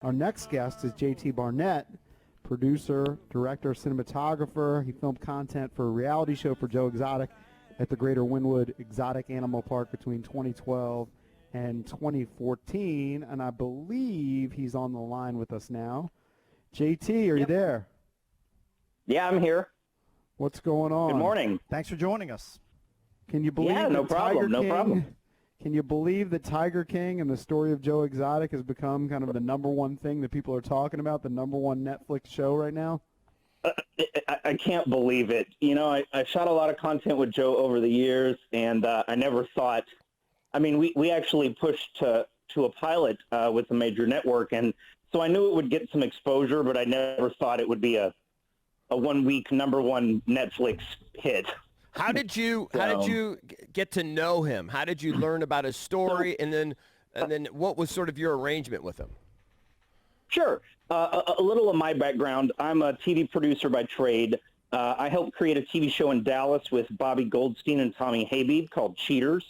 Our next guest is JT Barnett, producer, director, cinematographer. He filmed content for a reality show for Joe Exotic at the Greater Wynwood Exotic Animal Park between 2012 and 2014, and I believe he's on the line with us now. JT, are you there? Yeah, I'm here. What's going on? Good morning. Thanks for joining us. Can you believe no problem. No problem. Can you believe that Tiger King and the story of Joe Exotic has become kind of the number one thing that people are talking about, the number one Netflix show right now? I can't believe it. You know, I shot a lot of content with Joe over the years, and I never thought – I mean, we actually pushed to a pilot with a major network, and so I knew it would get some exposure, but I never thought it would be a 1 week number one Netflix hit. How did you get to know him? How did you learn about his story, and then what was sort of your arrangement with him? Sure. A little of my background. I'm a TV producer by trade. I helped create a TV show in Dallas with Bobby Goldstein and Tommy Habib called Cheaters.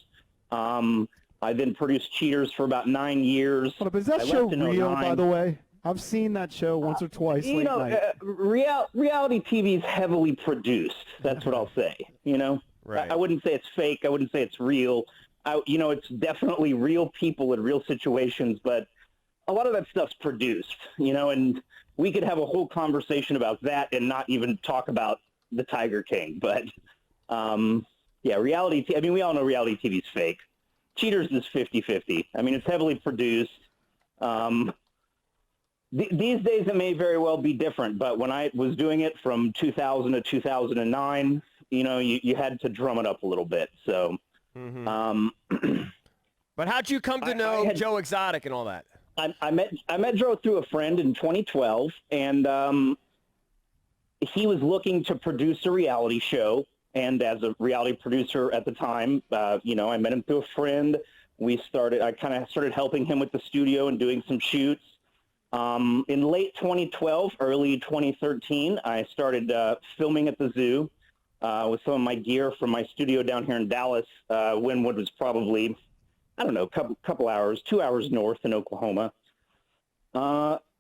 I then produced Cheaters for about 9 years. Hold up, is that show real, by the way? I've seen that show once or twice late night. Reality TV is heavily produced. That's what I'll say. You know, Right. I wouldn't say it's fake. I wouldn't say it's real. It's definitely real people in real situations, but a lot of that stuff's produced. You know, and we could have a whole conversation about that and not even talk about the Tiger King. But reality. I mean, we all know reality TV is fake. Cheaters is 50-50. I mean, it's heavily produced. These days it may very well be different, but when I was doing it from 2000 to 2009, you know, you had to drum it up a little bit. So, But how'd you come to know Joe Exotic and all that? I met Joe through a friend in 2012, and he was looking to produce a reality show. And as a reality producer at the time, I met him through a friend. I kind of started helping him with the studio and doing some shoots. In late 2012, early 2013, I started filming at the zoo with some of my gear from my studio down here in Dallas. Wynwood was probably, I don't know, couple hours, 2 hours north in Oklahoma.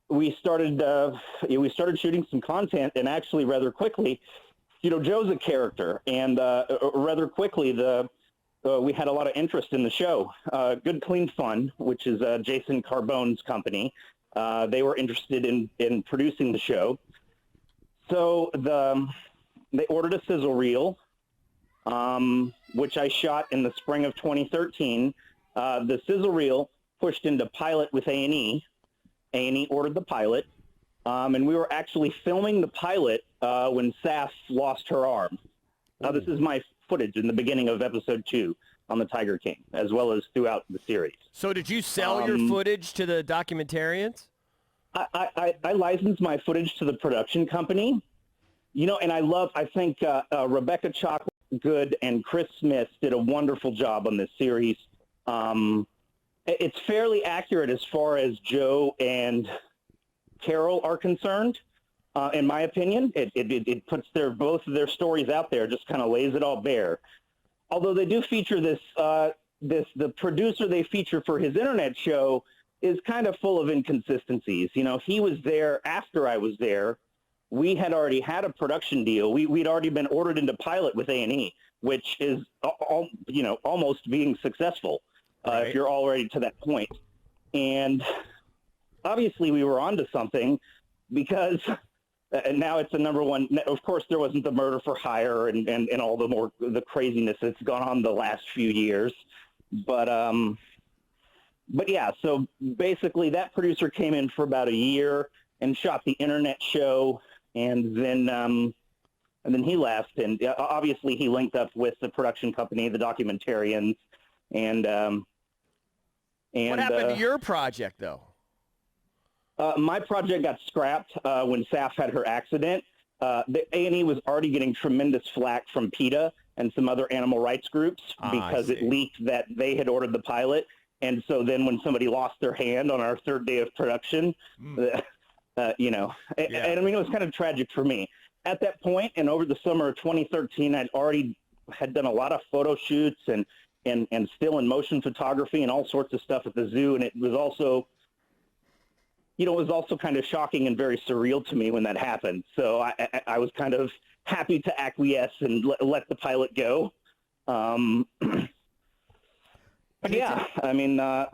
We started shooting some content, and actually rather quickly, you know, Joe's a character, and rather quickly we had a lot of interest in the show. Good Clean Fun, which is Jason Carbone's company. They were interested in producing the show. So they ordered a Sizzle Reel, which I shot in the spring of 2013. The Sizzle Reel pushed into pilot with A&E. A&E ordered the pilot, and we were actually filming the pilot when Saff lost her arm. This is my footage in the beginning of episode 2 on the Tiger King, as well as throughout the series. So did you sell your footage to the documentarians? I licensed my footage to the production company, you know, and I think Rebecca Chocolate and Chris Smith did a wonderful job on this series. It's fairly accurate as far as Joe and Carole are concerned, in my opinion. It puts both of their stories out there, just kind of lays it all bare. Although they do feature the producer they feature for his internet show is kind of full of inconsistencies. You know, he was there after I was there. We had already had a production deal. We'd already been ordered into pilot with A&E, which is, almost being successful if you're already to that point. And obviously we were onto something because and now it's a number one. Of course, there wasn't the murder for hire and all the craziness that's gone on the last few years. But yeah, so basically that producer came in for about a year and shot the internet show, and then he left. And obviously he linked up with the production company, the documentarians, and what happened to your project, though? My project got scrapped when Saff had her accident. The A&E was already getting tremendous flack from PETA and some other animal rights groups because it leaked that they had ordered the pilot. And so then when somebody lost their hand on our third day of production, and I mean, it was kind of tragic for me. At that point, and over the summer of 2013, I'd already had done a lot of photo shoots and still and motion photography and all sorts of stuff at the zoo. And it was also it was also kind of shocking and very surreal to me when that happened. So I was kind of happy to acquiesce and let the pilot go. But yeah, I mean, go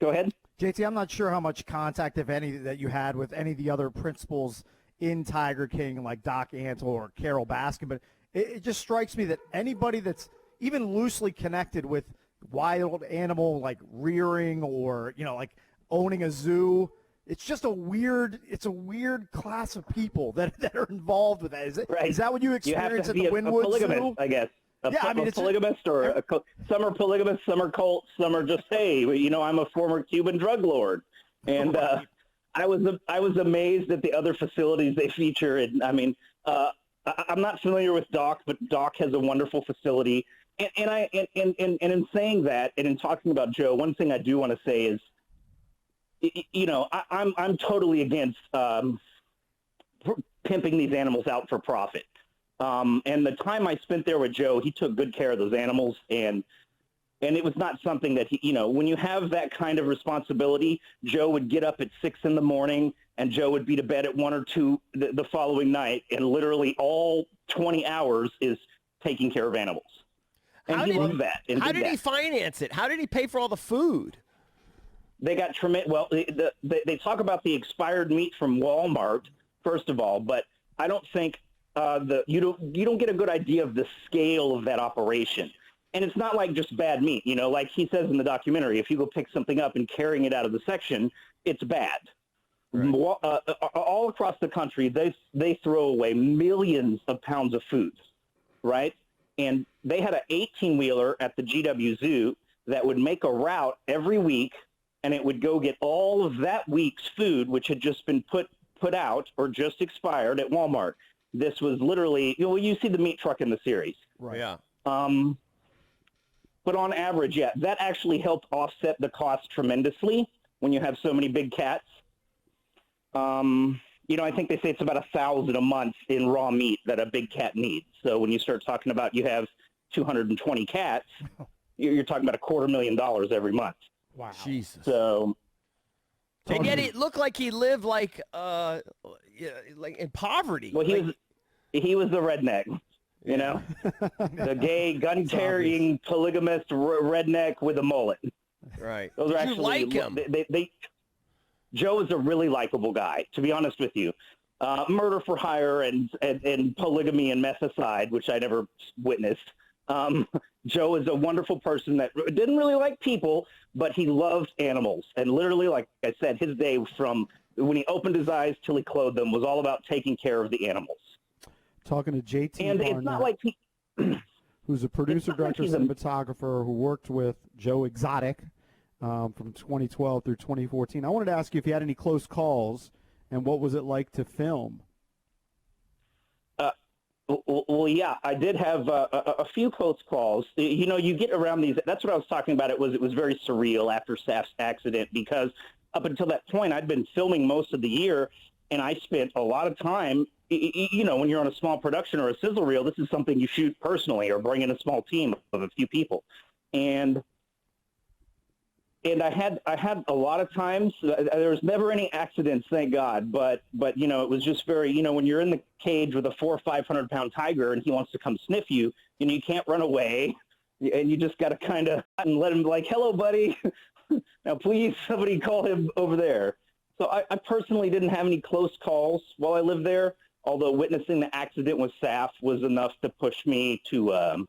ahead. JT, I'm not sure how much contact, if any, that you had with any of the other principals in Tiger King, like Doc Antle or Carole Baskin, but it just strikes me that anybody that's even loosely connected with wild animal, like rearing or, like owning a zoo, it's just a weird class of people that are involved with that. Is that what you experienced at the Wynwood Zoo? I guess. A polygamist, some are polygamists, some are cults, some are just, hey, I'm a former Cuban drug lord. And I was amazed at the other facilities they feature. And I mean, I'm not familiar with Doc, but Doc has a wonderful facility. And in saying that, and in talking about Joe, one thing I do want to say is, I'm totally against pimping these animals out for profit. And the time I spent there with Joe, he took good care of those animals, and it was not something that when you have that kind of responsibility, Joe would get up at 6 a.m. and Joe would be to bed at 1 or 2 the following night, and literally all 20 hours is taking care of animals. And he loved that. How did he finance it? How did he pay for all the food? They got tremendous. Well, they talk about the expired meat from Walmart, first of all, but I don't think you don't get a good idea of the scale of that operation. And it's not like just bad meat, like he says in the documentary, if you go pick something up and carrying it out of the section, it's bad. Right. All across the country, they throw away millions of pounds of food, right? And they had an 18-wheeler at the GW Zoo that would make a route every week, and it would go get all of that week's food, which had just been put out or just expired at Walmart. This was literally, you see the meat truck in the series. Right. Yeah. But on average, yeah, that actually helped offset the cost tremendously when you have so many big cats. I think they say it's about $1,000 a month in raw meat that a big cat needs. So when you start talking about you have 220 cats, you're talking about $250,000 every month. Wow. Jesus. So. And yet it looked like he lived like in poverty. Well, he was the redneck, the gay, gun-carrying, polygamist redneck with a mullet. Right. Those are Did you actually, like him? Joe is a really likable guy, to be honest with you. Murder for hire and polygamy and mess aside, which I never witnessed. Joe is a wonderful person that didn't really like people, but he loved animals. And literally, like I said, his day from when he opened his eyes till he closed them was all about taking care of the animals. Talking to JT And Barnett, it's not like who's a producer, director, cinematographer who worked with Joe Exotic from 2012 through 2014. I wanted to ask you if you had any close calls, and what was it like to film? Well, yeah, I did have a few close calls. You get around these. That's what I was talking about. It was very surreal after Saff's accident, because up until that point, I'd been filming most of the year, and I spent a lot of time. When you're on a small production or a sizzle reel, this is something you shoot personally or bring in a small team of a few people, and I had a lot of times, there was never any accidents, thank God, but it was just very, when you're in the cage with a 400 or 500 pound tiger and he wants to come sniff you, you can't run away, and you just got to kind of let him, like, hello, buddy, now please somebody call him over there. So I personally didn't have any close calls while I lived there, although witnessing the accident with Saff was enough to push me to want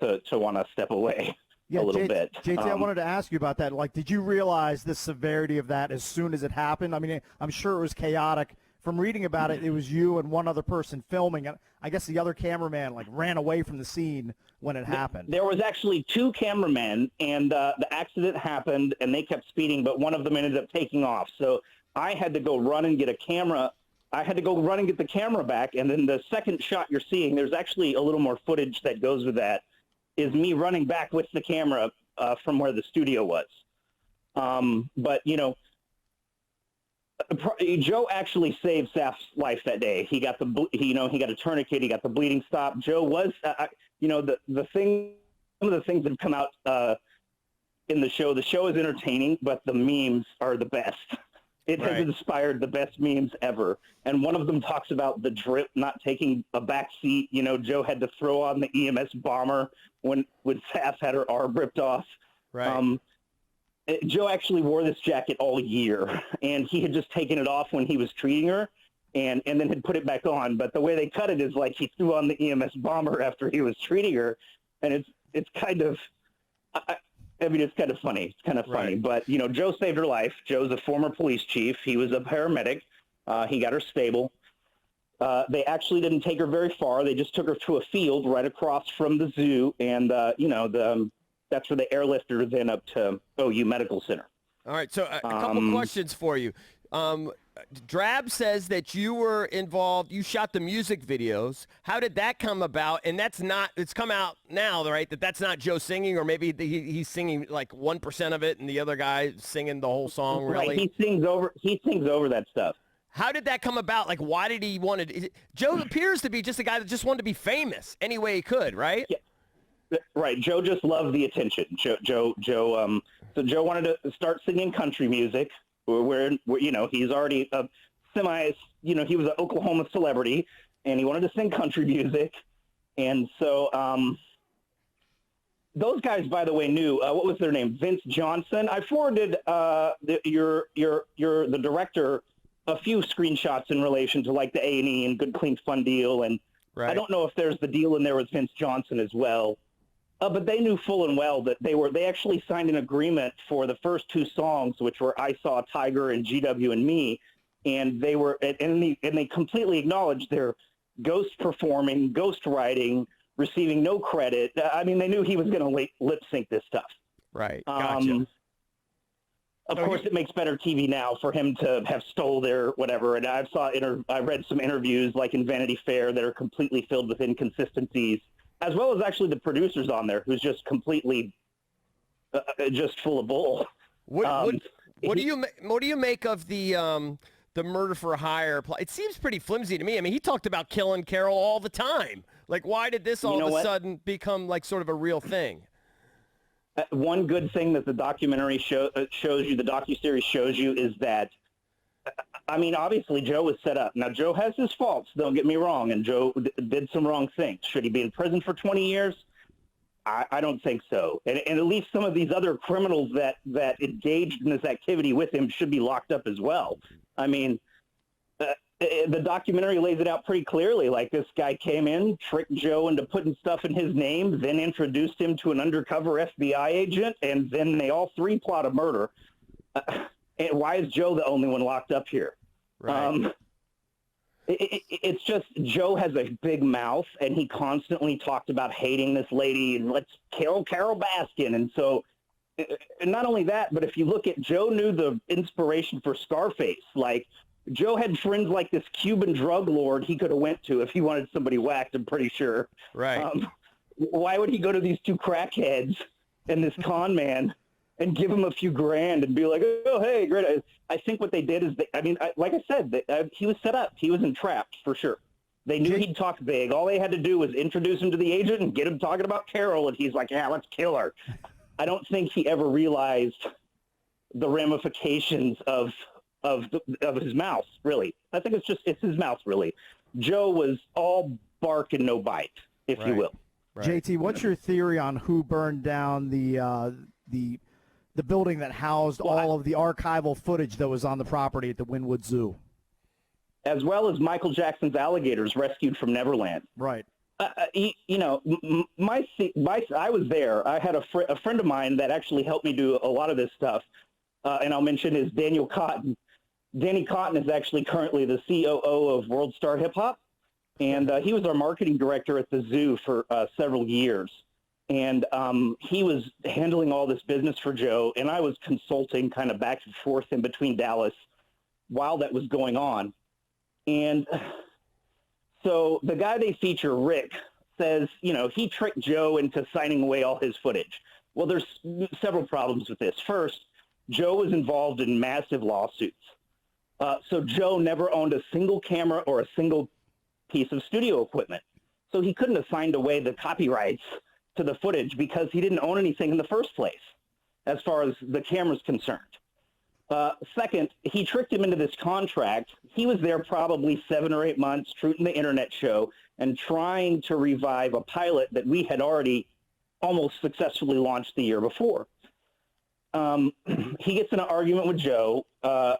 to step away. Yeah, a little bit. JT, I wanted to ask you about that. Like, did you realize the severity of that as soon as it happened? I mean, I'm sure it was chaotic. From reading about it, it was you and one other person filming. I guess the other cameraman, ran away from the scene when it happened. There was actually 2 cameramen, and the accident happened, and they kept speeding, but one of them ended up taking off. So I had to go run and get a camera. I had to go run and get the camera back, and then the second shot you're seeing, there's actually a little more footage that goes with that, is me running back with the camera from where the studio was. But, Joe actually saved Saff's life that day. He got he got a tourniquet, he got the bleeding stopped. Joe was, some of the things that have come out in the show. The show is entertaining, but the memes are the best. It has inspired the best memes ever. And one of them talks about the drip not taking a back seat. You know, Joe had to throw on the EMS bomber when Saff had her arm ripped off. Right. Joe actually wore this jacket all year, and he had just taken it off when he was treating her and then had put it back on. But the way they cut it is like he threw on the EMS bomber after he was treating her. And it's kind of, I mean, it's kind of funny. It's kind of funny. Right. But, you know, Joe saved her life. Joe's a former police chief. He was a paramedic. He got her stable. They actually didn't take her very far. They just took her to a field right across from the zoo. And, you know, that's where they airlifted her then up to OU Medical Center. All right, so a couple questions for you. Drab says that you were involved, you shot the music videos. How did that come about? And it's come out now, right, that's not Joe singing, or maybe he's singing like 1% of it and the other guy singing the whole song, really? Right, he sings over that stuff. How did that come about? Like, why did he want to? Joe appears to be just a guy that just wanted to be famous any way he could, right? Yeah. Right. Joe just loved the attention. So Joe wanted to start singing country music where you know, he's already a he was an Oklahoma celebrity, and he wanted to sing country music. And so those guys, by the way, knew, what was their name? Vince Johnson. I forwarded the director a few screenshots in relation to like the A&E and Good Clean Fun deal. And right. I don't know if there's the deal in there with Vince Johnson as well. But they knew full and well that they actually signed an agreement for the first two songs, which were I Saw a Tiger and GW and Me. And they completely acknowledged their ghost performing, ghost writing, receiving no credit. I mean, they knew he was going to lip sync this stuff. Right. Gotcha. Of course, it makes better TV now for him to have stole their whatever. And I read some interviews like in Vanity Fair that are completely filled with inconsistencies, as well as actually the producers on there, who's just completely just full of bull. What do you make of the murder for hire plot? It seems pretty flimsy to me. I mean, he talked about killing Carole all the time. Like, why did this all of a sudden become like sort of a real thing? One good thing that the documentary shows you, the docuseries shows you, is that, I mean, obviously Joe was set up. Now, Joe has his faults, don't get me wrong, and Joe did some wrong things. Should he be in prison for 20 years? I don't think so. And at least some of these other criminals that engaged in this activity with him should be locked up as well. I mean, the documentary lays it out pretty clearly. Like, this guy came in, tricked Joe into putting stuff in his name, then introduced him to an undercover FBI agent, and then they all three plot a murder. And why is Joe the only one locked up here? Right. It's just Joe has a big mouth, and he constantly talked about hating this lady and let's kill Carole Baskin. And so, and not only that, but if you look at Joe knew the inspiration for Scarface. Like, Joe had friends like this Cuban drug lord he could have went to if he wanted somebody whacked, I'm pretty sure. Right. Why would he go to these two crackheads and this con man and give him a few grand and be like, oh, hey, great. I think what they did is, like I said, he was set up. He was entrapped for sure. They knew he'd talk big. All they had to do was introduce him to the agent and get him talking about Carole, and he's like, yeah, let's kill her. I don't think he ever realized the ramifications of his mouth, really. I think it's his mouth, really. Joe was all bark and no bite, if you will. Right. JT, what's your theory on who burned down the building that housed all of the archival footage that was on the property at the Wynwood Zoo? As well as Michael Jackson's alligators rescued from Neverland. Right. I was there. I had a friend of mine that actually helped me do a lot of this stuff, and I'll mention is Daniel Cotton. Danny Cotton is actually currently the COO of World Star Hip Hop, and he was our marketing director at the zoo for several years. And he was handling all this business for Joe, and I was consulting kind of back and forth in between Dallas while that was going on. And so the guy they feature, Rick, says, he tricked Joe into signing away all his footage. Well, there's several problems with this. First, Joe was involved in massive lawsuits. So Joe never owned a single camera or a single piece of studio equipment. So he couldn't have signed away the copyrights to the footage because he didn't own anything in the first place. as far as the camera's concerned. Second, he tricked him into this contract. He was there probably 7 or 8 months shooting the internet show and trying to revive a pilot that we had already almost successfully launched the year before. He gets in an argument with Joe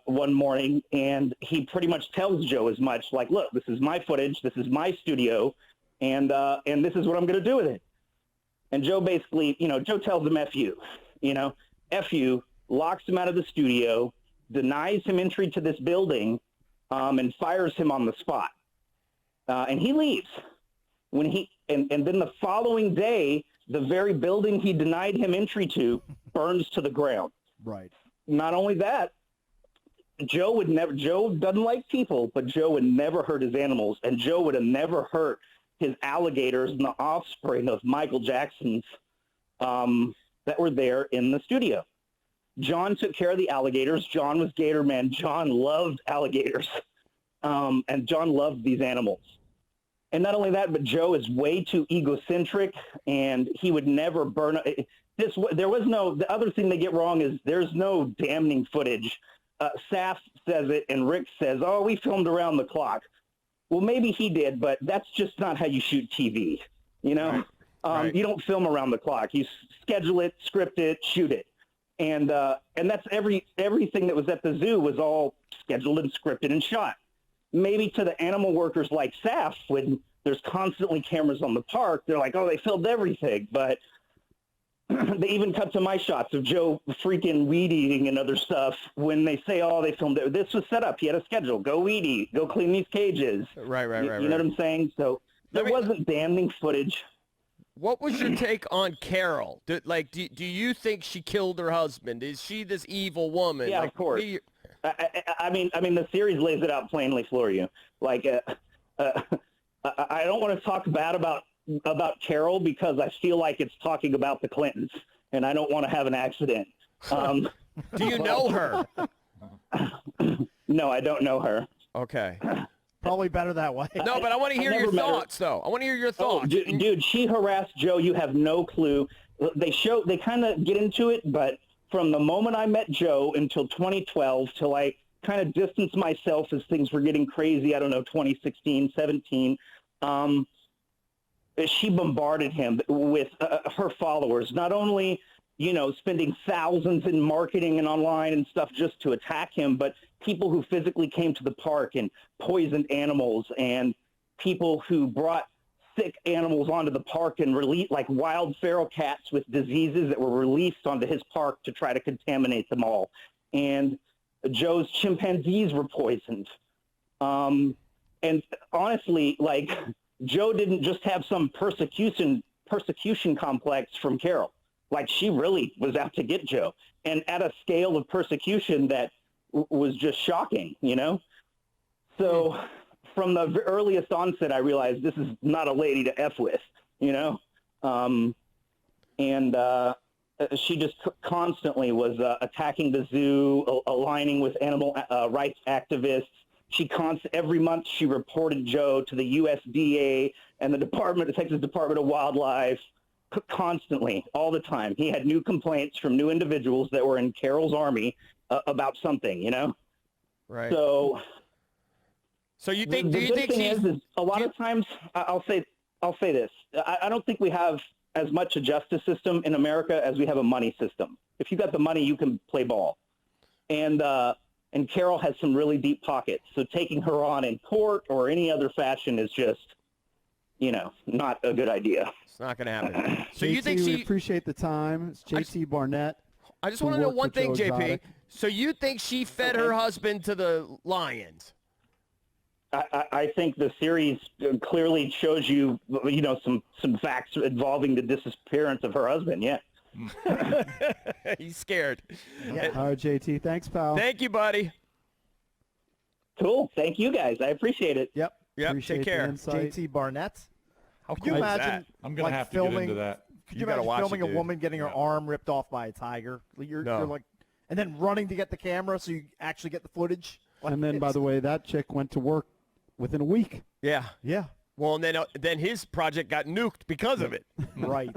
one morning, and he pretty much tells Joe as much, like, look, this is my footage, this is my studio, and this is what I'm going to do with it. And Joe basically, Joe tells him, F you, F you, locks him out of the studio, denies him entry to this building, and fires him on the spot. And he leaves. And then the following day, the very building he denied him entry to burns to the ground. Right. Not only that, Joe doesn't like people, but Joe would never hurt his animals, and Joe would have never hurt his alligators and the offspring of Michael Jackson's that were there in the studio. John took care of the alligators. John was Gator Man. John loved alligators, and John loved these animals. And not only that, but Joe is way too egocentric, and he would never burn. The other thing they get wrong is there's no damning footage. Saff says it, and Rick says, oh, we filmed around the clock. Well, maybe he did, but that's just not how you shoot TV, Right. You don't film around the clock. You schedule it, script it, shoot it. And that's everything that was at the zoo was all scheduled and scripted and shot. Maybe to the animal workers like Saff, when there's constantly cameras on the park, they're like, oh, they filmed everything. But they even cut to my shots of Joe freaking weed eating and other stuff when they say, oh, they filmed it. This was set up. He had a schedule. Go weed eat. Go clean these cages. Right. You know what I'm saying? So there wasn't damning footage. What was your take on Carole? Do you think she killed her husband? Is she this evil woman? Yeah, of course. I mean, the series lays it out plainly for you. I don't want to talk bad about Carole because I feel like it's talking about the Clintons, and I don't want to have an accident. Do you know her? No, I don't know her. Okay. Probably better that way. No, but I want to hear your thoughts, though. I want to hear your thoughts. Oh, dude, she harassed Joe. You have no clue. They kind of get into it, but from the moment I met Joe until 2012, till I kind of distanced myself as things were getting crazy, I don't know, 2016, 17, she bombarded him with her followers, not only, spending thousands in marketing and online and stuff just to attack him, but people who physically came to the park and poisoned animals, and people who brought sick animals onto the park and released like wild feral cats with diseases that were released onto his park to try to contaminate them all. And Joe's chimpanzees were poisoned. And honestly, Joe didn't just have some persecution complex from Carole. She really was out to get Joe, and at a scale of persecution that was just shocking, So from the earliest onset, I realized this is not a lady to F with, she just constantly was attacking the zoo, aligning with animal rights activists. Every month she reported Joe to the USDA and the Texas Department of Wildlife, constantly, all the time. He had new complaints from new individuals that were in Carole's army about something, Right. So you think? The do you think she's? is a lot of times? I'll say this. I don't think we have as much a justice system in America as we have a money system. If you got the money, you can play ball, and Carole has some really deep pockets. So taking her on in court or any other fashion is just, not a good idea. It's not going to happen. So JT, you think we appreciate the time. It's JT Barnett. I just want to know one thing, JP. Exotic. So you think she fed her husband to the lions? I think the series clearly shows you, some facts involving the disappearance of her husband. Yeah. He's scared. Yeah. All right, JT. Thanks, pal. Thank you, buddy. Cool. Thank you, guys. I appreciate it. Yep. Appreciate Take the care. insight. JT Barnett. How Could cool you is imagine? that? I'm going to have to filming, get into that. Could you You gotta imagine watch filming it, a dude. woman getting her arm ripped off by a tiger? You're and then running to get the camera so you actually get the footage. And then, by the way, that chick went to work within a week. Yeah. Yeah. Well, and then his project got nuked because of it. Right.